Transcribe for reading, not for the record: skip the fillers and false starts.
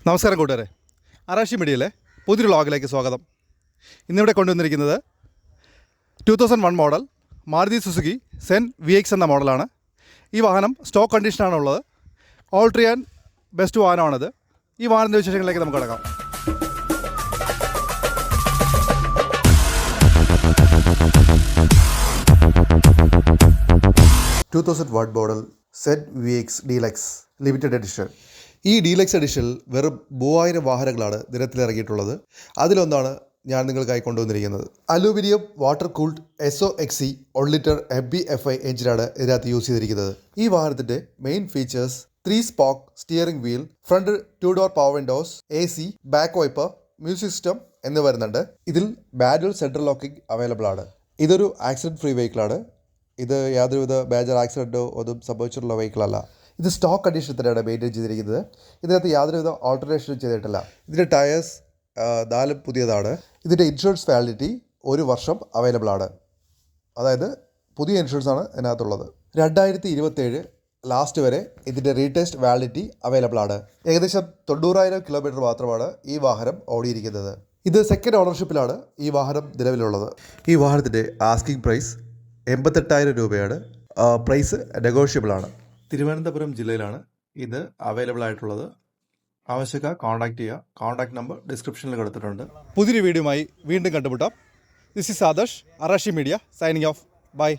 നമസ്കാരം കൂട്ടുകാരെ, അറാഷി മീഡിയയിലെ പുതിയൊരു വ്ളോഗിലേക്ക് സ്വാഗതം. ഇന്നിവിടെ കൊണ്ടുവന്നിരിക്കുന്നത് 2001 model Maruti Suzuki Zen VX എന്ന മോഡലാണ്. ഈ വാഹനം സ്റ്റോക്ക് കണ്ടീഷനാണുള്ളത്. ഓൾ ട്രിയാൻ ബെസ്റ്റ് വാഹനമാണിത്. ഈ വാഹനത്തിൻ്റെ വിശേഷങ്ങളിലേക്ക് നമുക്ക് കിടക്കാം. Model Zen VX deluxe limited edition. ഈ ഡീലക്സ് എഡിഷനിൽ വെറും 3000 വാഹനങ്ങളാണ് ദിനത്തിലിറങ്ങിയിട്ടുള്ളത്. അതിലൊന്നാണ് ഞാൻ നിങ്ങൾക്കായി കൊണ്ടുവന്നിരിക്കുന്നത്. Aluminium water cooled SOXC 1 litre MB-FI എഞ്ചിനാണ് ഇതിനകത്ത് യൂസ് ചെയ്തിരിക്കുന്നത്. ഈ വാഹനത്തിൻ്റെ main features 3 spoke steering wheel, front 2 door power windows, AC, back wiper, music system എന്നിവ വരുന്നുണ്ട്. ഇതിൽ മാനുവൽ സെൻട്രൽ ലോക്കിംഗ് അവൈലബിൾ ആണ്. ഇതൊരു ആക്സിഡൻറ്റ് ഫ്രീ വെഹിക്കിളാണ്. ഇത് യാതൊരുവിധ മേജർ ആക്സിഡൻറ്റോ ഒന്നും സംഭവിച്ചിട്ടുള്ള വെഹിക്കിളല്ല. ഇത് സ്റ്റോക്ക് കണ്ടീഷൻ തന്നെയാണ് മെയിൻറ്റെയിൻ ചെയ്തിരിക്കുന്നത്. ഇതിനകത്ത് യാതൊരുവിധ ഓൾട്ടറേഷനും ചെയ്തിട്ടില്ല. ഇതിൻ്റെ ടയേഴ്സ് 4 പുതിയതാണ്. ഇതിൻ്റെ ഇൻഷുറൻസ് വാലിഡിറ്റി 1 വർഷം അവൈലബിൾ ആണ്. അതായത് പുതിയ ഇൻഷുറൻസ് ആണ് ഇതിനകത്തുള്ളത്. 2027 ലാസ്റ്റ് വരെ ഇതിൻ്റെ റീടെസ്റ്റ് വാലിഡിറ്റി അവൈലബിൾ ആണ്. ഏകദേശം 90,000 കിലോമീറ്റർ മാത്രമാണ് ഈ വാഹനം ഓടിയിരിക്കുന്നത്. ഇത് സെക്കൻഡ് ഓണർഷിപ്പിലാണ് ഈ വാഹനം നിലവിലുള്ളത്. ഈ വാഹനത്തിൻ്റെ ആസ്കിംഗ് പ്രൈസ് 88,000 രൂപയാണ്. പ്രൈസ് നെഗോഷ്യബിൾ ആണ്. തിരുവനന്തപുരം ജില്ലയിലാണ് ഇത് അവൈലബിൾ ആയിട്ടുള്ളത്. ആവശ്യക്കാർ കോൺടാക്ട് ചെയ്യുക. കോൺടാക്ട് നമ്പർ ഡിസ്ക്രിപ്ഷനിൽ കൊടുത്തിട്ടുണ്ട്. പുതിയൊരു വീഡിയോയുമായി വീണ്ടും കണ്ടുമുട്ടാം. This is Adarsh, Arashi media, signing off. By.